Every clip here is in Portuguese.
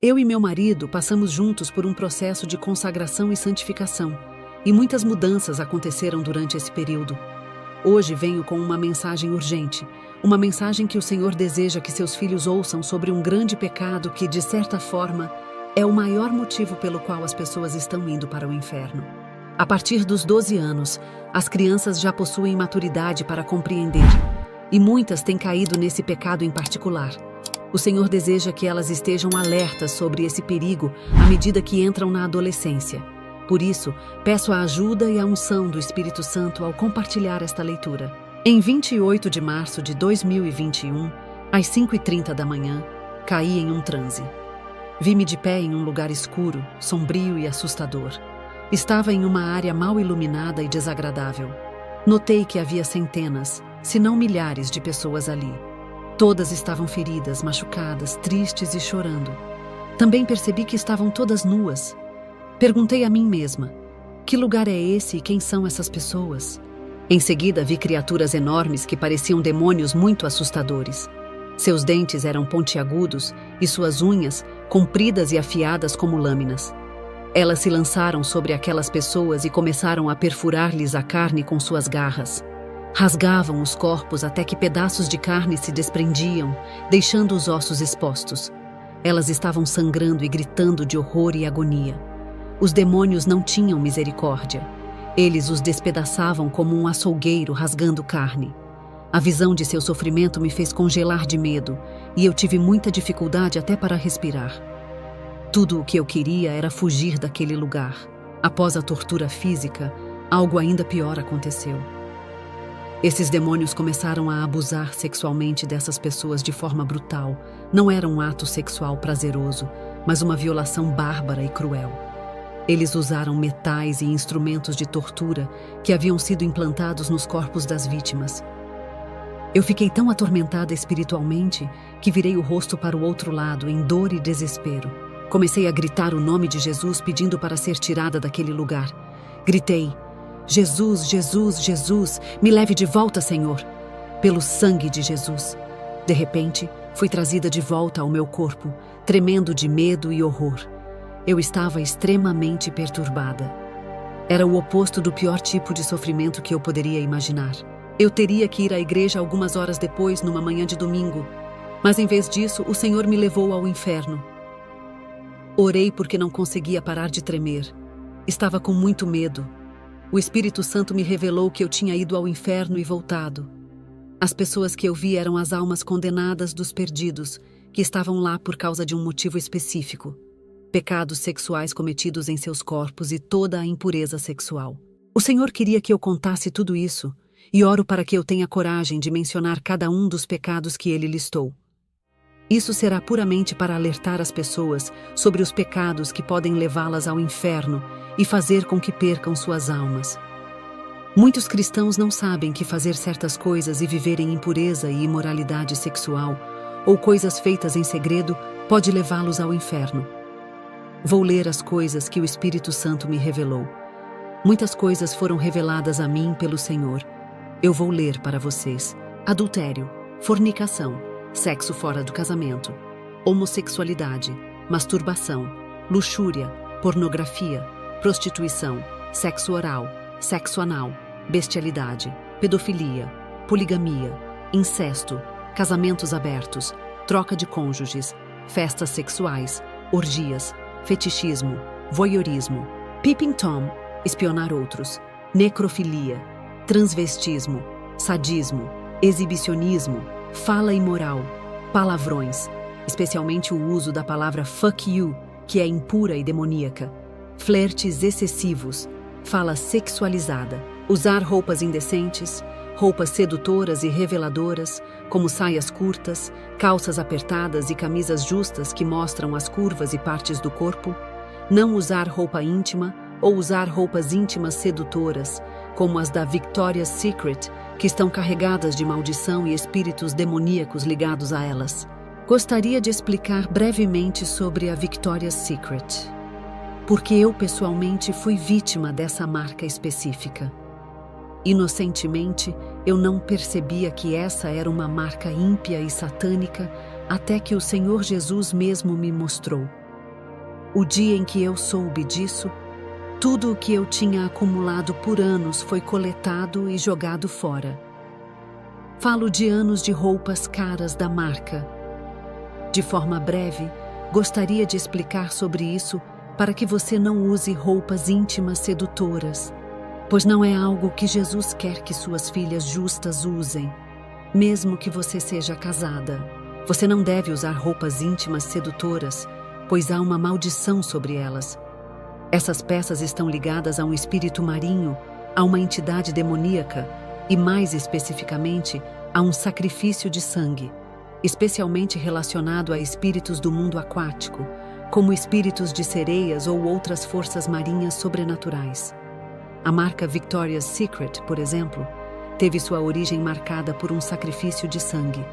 Eu e meu marido passamos juntos por um processo de consagração e santificação, e muitas mudanças aconteceram durante esse período. Hoje venho com uma mensagem urgente, uma mensagem que o Senhor deseja que seus filhos ouçam sobre um grande pecado que, de certa forma, é o maior motivo pelo qual as pessoas estão indo para o inferno. A partir dos 12 anos, as crianças já possuem maturidade para compreender, e muitas têm caído nesse pecado em particular. O Senhor deseja que elas estejam alertas sobre esse perigo à medida que entram na adolescência. Por isso, peço a ajuda e a unção do Espírito Santo ao compartilhar esta leitura. Em 28 de março de 2021, às 5h30 da manhã, caí em um transe. Vi-me de pé em um lugar escuro, sombrio e assustador. Estava em uma área mal iluminada e desagradável. Notei que havia centenas, se não milhares de pessoas ali. Todas estavam feridas, machucadas, tristes e chorando. Também percebi que estavam todas nuas. Perguntei a mim mesma, que lugar é esse e quem são essas pessoas? Em seguida, vi criaturas enormes que pareciam demônios muito assustadores. Seus dentes eram pontiagudos e suas unhas compridas e afiadas como lâminas. Elas se lançaram sobre aquelas pessoas e começaram a perfurar-lhes a carne com suas garras. Rasgavam os corpos até que pedaços de carne se desprendiam, deixando os ossos expostos. Elas estavam sangrando e gritando de horror e agonia. Os demônios não tinham misericórdia. Eles os despedaçavam como um açougueiro rasgando carne. A visão de seu sofrimento me fez congelar de medo, e eu tive muita dificuldade até para respirar. Tudo o que eu queria era fugir daquele lugar. Após a tortura física, algo ainda pior aconteceu. Esses demônios começaram a abusar sexualmente dessas pessoas de forma brutal. Não era um ato sexual prazeroso, mas uma violação bárbara e cruel. Eles usaram metais e instrumentos de tortura que haviam sido implantados nos corpos das vítimas. Eu fiquei tão atormentada espiritualmente que virei o rosto para o outro lado, em dor e desespero. Comecei a gritar o nome de Jesus, pedindo para ser tirada daquele lugar. Gritei: Jesus, Jesus, Jesus, me leve de volta, Senhor. Pelo sangue de Jesus. De repente, fui trazida de volta ao meu corpo, tremendo de medo e horror. Eu estava extremamente perturbada. Era o oposto do pior tipo de sofrimento que eu poderia imaginar. Eu teria que ir à igreja algumas horas depois, numa manhã de domingo. Mas em vez disso, o Senhor me levou ao inferno. Orei porque não conseguia parar de tremer. Estava com muito medo. O Espírito Santo me revelou que eu tinha ido ao inferno e voltado. As pessoas que eu vi eram as almas condenadas dos perdidos, que estavam lá por causa de um motivo específico. Pecados sexuais cometidos em seus corpos e toda a impureza sexual. O Senhor queria que eu contasse tudo isso, e oro para que eu tenha coragem de mencionar cada um dos pecados que Ele listou. Isso será puramente para alertar as pessoas sobre os pecados que podem levá-las ao inferno e fazer com que percam suas almas. Muitos cristãos não sabem que fazer certas coisas e viver em impureza e imoralidade sexual, ou coisas feitas em segredo, pode levá-los ao inferno. Vou ler as coisas que o Espírito Santo me revelou. Muitas coisas foram reveladas a mim pelo Senhor. Eu vou ler para vocês: adultério, fornicação, sexo fora do casamento, homossexualidade, masturbação, luxúria, pornografia, prostituição, sexo oral, sexo anal, bestialidade, pedofilia, poligamia, incesto, casamentos abertos, troca de cônjuges, festas sexuais, orgias, fetichismo, voyeurismo, peeping tom, espionar outros, necrofilia, transvestismo, sadismo, exibicionismo, fala imoral, palavrões, especialmente o uso da palavra fuck you, que é impura e demoníaca, flertes excessivos, fala sexualizada, usar roupas indecentes, roupas sedutoras e reveladoras, como saias curtas, calças apertadas e camisas justas que mostram as curvas e partes do corpo, não usar roupa íntima ou usar roupas íntimas sedutoras, como as da Victoria's Secret, que estão carregadas de maldição e espíritos demoníacos ligados a elas. Gostaria de explicar brevemente sobre a Victoria's Secret, porque eu pessoalmente fui vítima dessa marca específica. Inocentemente, eu não percebia que essa era uma marca ímpia e satânica até que o Senhor Jesus mesmo me mostrou. O dia em que eu soube disso, tudo o que eu tinha acumulado por anos foi coletado e jogado fora. Falo de anos de roupas caras da marca. De forma breve, gostaria de explicar sobre isso para que você não use roupas íntimas sedutoras, pois não é algo que Jesus quer que suas filhas justas usem, mesmo que você seja casada. Você não deve usar roupas íntimas sedutoras, pois há uma maldição sobre elas. Essas peças estão ligadas a um espírito marinho, a uma entidade demoníaca e, mais especificamente, a um sacrifício de sangue, especialmente relacionado a espíritos do mundo aquático, como espíritos de sereias ou outras forças marinhas sobrenaturais. A marca Victoria's Secret, por exemplo, teve sua origem marcada por um sacrifício de sangue.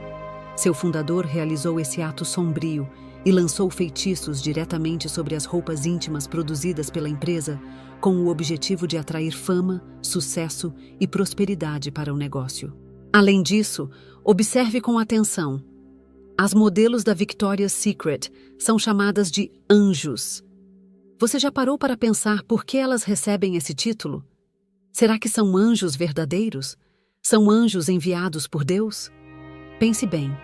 Seu fundador realizou esse ato sombrio e lançou feitiços diretamente sobre as roupas íntimas produzidas pela empresa, com o objetivo de atrair fama, sucesso e prosperidade para o negócio. Além disso, observe com atenção. As modelos da Victoria's Secret são chamadas de anjos. Você já parou para pensar por que elas recebem esse título? Será que são anjos verdadeiros? São anjos enviados por Deus? Pense bem.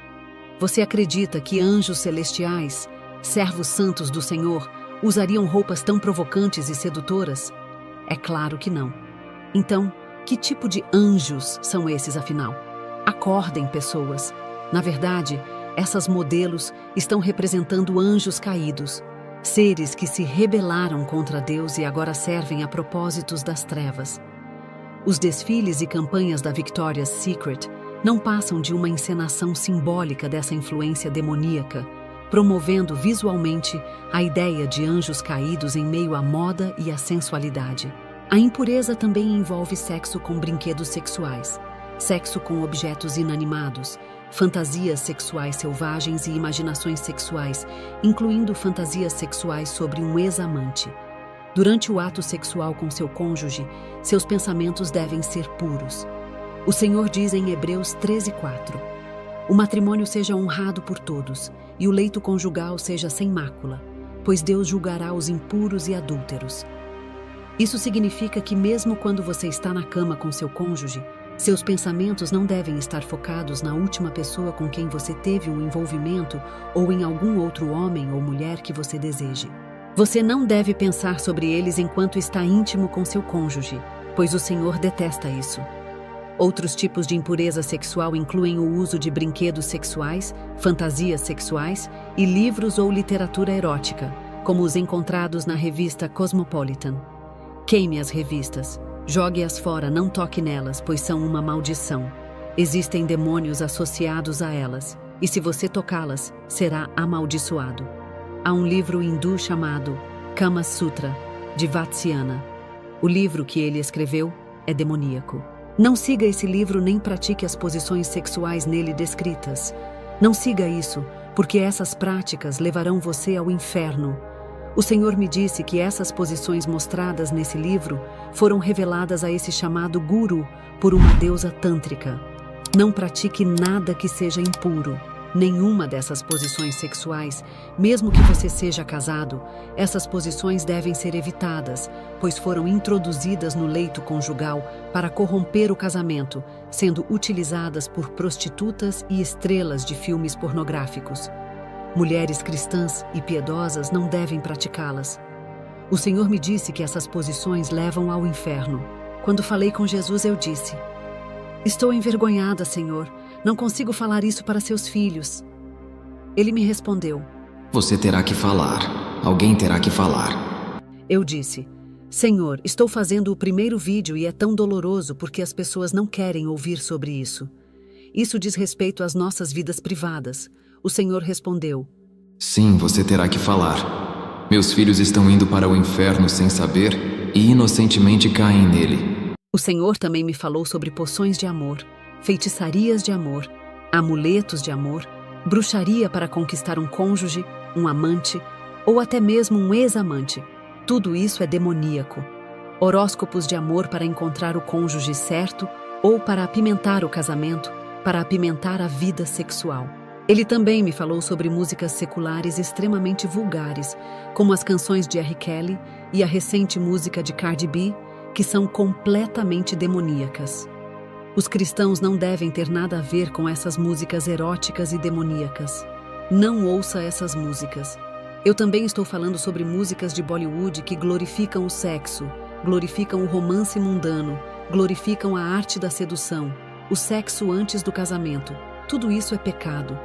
Você acredita que anjos celestiais, servos santos do Senhor, usariam roupas tão provocantes e sedutoras? É claro que não. Então, que tipo de anjos são esses, afinal? Acordem, pessoas. Na verdade, essas modelos estão representando anjos caídos, seres que se rebelaram contra Deus e agora servem a propósitos das trevas. Os desfiles e campanhas da Victoria's Secret não passam de uma encenação simbólica dessa influência demoníaca, promovendo visualmente a ideia de anjos caídos em meio à moda e à sensualidade. A impureza também envolve sexo com brinquedos sexuais, sexo com objetos inanimados, fantasias sexuais selvagens e imaginações sexuais, incluindo fantasias sexuais sobre um ex-amante. Durante o ato sexual com seu cônjuge, seus pensamentos devem ser puros. O Senhor diz em Hebreus 13:4: o matrimônio seja honrado por todos, e o leito conjugal seja sem mácula, pois Deus julgará os impuros e adúlteros. Isso significa que mesmo quando você está na cama com seu cônjuge, seus pensamentos não devem estar focados na última pessoa com quem você teve um envolvimento ou em algum outro homem ou mulher que você deseje. Você não deve pensar sobre eles enquanto está íntimo com seu cônjuge, pois o Senhor detesta isso. Outros tipos de impureza sexual incluem o uso de brinquedos sexuais, fantasias sexuais e livros ou literatura erótica, como os encontrados na revista Cosmopolitan. Queime as revistas. Jogue-as fora, não toque nelas, pois são uma maldição. Existem demônios associados a elas, e se você tocá-las, será amaldiçoado. Há um livro hindu chamado Kama Sutra, de Vatsyana. O livro que ele escreveu é demoníaco. Não siga esse livro nem pratique as posições sexuais nele descritas. Não siga isso, porque essas práticas levarão você ao inferno. O Senhor me disse que essas posições mostradas nesse livro foram reveladas a esse chamado guru por uma deusa tântrica. Não pratique nada que seja impuro. Nenhuma dessas posições sexuais, mesmo que você seja casado, essas posições devem ser evitadas, pois foram introduzidas no leito conjugal para corromper o casamento, sendo utilizadas por prostitutas e estrelas de filmes pornográficos. Mulheres cristãs e piedosas não devem praticá-las. O Senhor me disse que essas posições levam ao inferno. Quando falei com Jesus, eu disse: estou envergonhada, Senhor. Não consigo falar isso para seus filhos. Ele me respondeu: você terá que falar. Alguém terá que falar. Eu disse: Senhor, estou fazendo o primeiro vídeo e é tão doloroso porque as pessoas não querem ouvir sobre isso. Isso diz respeito às nossas vidas privadas. O Senhor respondeu: sim, você terá que falar. Meus filhos estão indo para o inferno sem saber e inocentemente caem nele. O Senhor também me falou sobre poções de amor, feitiçarias de amor, amuletos de amor, bruxaria para conquistar um cônjuge, um amante ou até mesmo um ex-amante. Tudo isso é demoníaco. Horóscopos de amor para encontrar o cônjuge certo ou para apimentar o casamento, para apimentar a vida sexual. Ele também me falou sobre músicas seculares extremamente vulgares, como as canções de R. Kelly e a recente música de Cardi B, que são completamente demoníacas. Os cristãos não devem ter nada a ver com essas músicas eróticas e demoníacas. Não ouça essas músicas. Eu também estou falando sobre músicas de Bollywood que glorificam o sexo, glorificam o romance mundano, glorificam a arte da sedução, o sexo antes do casamento. Tudo isso é pecado.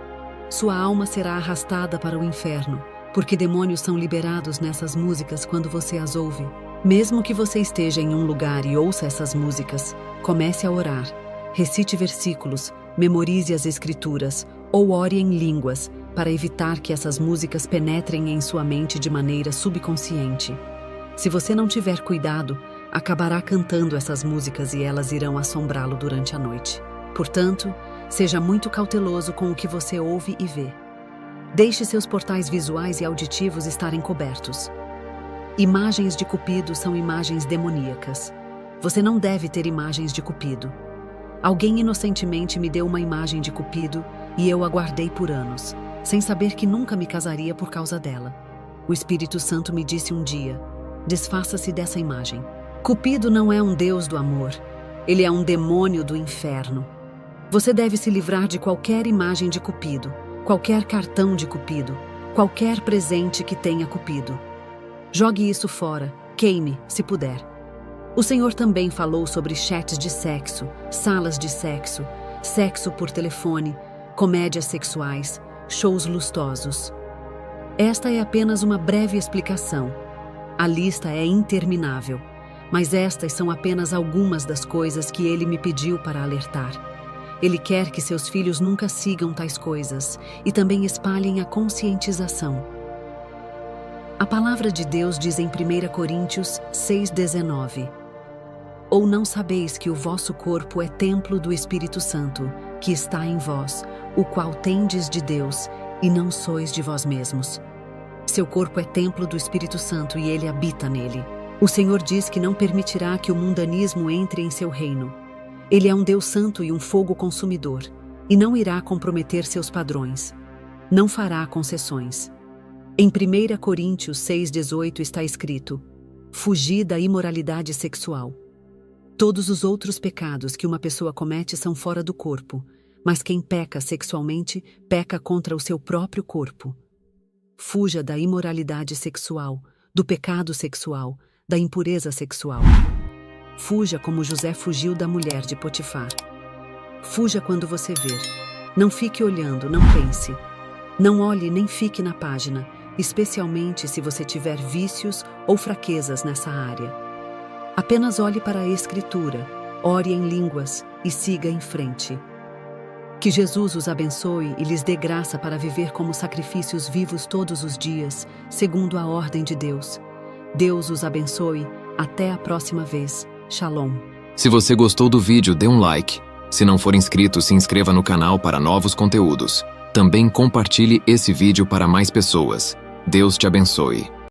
Sua alma será arrastada para o inferno, porque demônios são liberados nessas músicas quando você as ouve. Mesmo que você esteja em um lugar e ouça essas músicas, comece a orar, recite versículos, memorize as escrituras ou ore em línguas para evitar que essas músicas penetrem em sua mente de maneira subconsciente. Se você não tiver cuidado, acabará cantando essas músicas e elas irão assombrá-lo durante a noite. Portanto, seja muito cauteloso com o que você ouve e vê. Deixe seus portais visuais e auditivos estarem cobertos. Imagens de Cupido são imagens demoníacas. Você não deve ter imagens de Cupido. Alguém inocentemente me deu uma imagem de Cupido e eu a guardei por anos, sem saber que nunca me casaria por causa dela. O Espírito Santo me disse um dia: desfaça-se dessa imagem. Cupido não é um deus do amor. Ele é um demônio do inferno. Você deve se livrar de qualquer imagem de Cupido, qualquer cartão de Cupido, qualquer presente que tenha Cupido. Jogue isso fora, queime, se puder. O Senhor também falou sobre chats de sexo, salas de sexo, sexo por telefone, comédias sexuais, shows lustosos. Esta é apenas uma breve explicação. A lista é interminável, mas estas são apenas algumas das coisas que ele me pediu para alertar. Ele quer que seus filhos nunca sigam tais coisas e também espalhem a conscientização. A palavra de Deus diz em 1 Coríntios 6,19: Ou não sabeis que o vosso corpo é templo do Espírito Santo, que está em vós, o qual tendes de Deus, e não sois de vós mesmos. Seu corpo é templo do Espírito Santo e ele habita nele. O Senhor diz que não permitirá que o mundanismo entre em seu reino. Ele é um Deus santo e um fogo consumidor, e não irá comprometer seus padrões. Não fará concessões. Em 1 Coríntios 6,18 está escrito: Fugi da imoralidade sexual. Todos os outros pecados que uma pessoa comete são fora do corpo, mas quem peca sexualmente peca contra o seu próprio corpo. Fuja da imoralidade sexual, do pecado sexual, da impureza sexual. Fuja como José fugiu da mulher de Potifar. Fuja quando você ver. Não fique olhando, não pense. Não olhe nem fique na página, especialmente se você tiver vícios ou fraquezas nessa área. Apenas olhe para a Escritura, ore em línguas e siga em frente. Que Jesus os abençoe e lhes dê graça para viver como sacrifícios vivos todos os dias, segundo a ordem de Deus. Deus os abençoe. Até a próxima vez. Shalom. Se você gostou do vídeo, dê um like. Se não for inscrito, se inscreva no canal para novos conteúdos. Também compartilhe esse vídeo para mais pessoas. Deus te abençoe.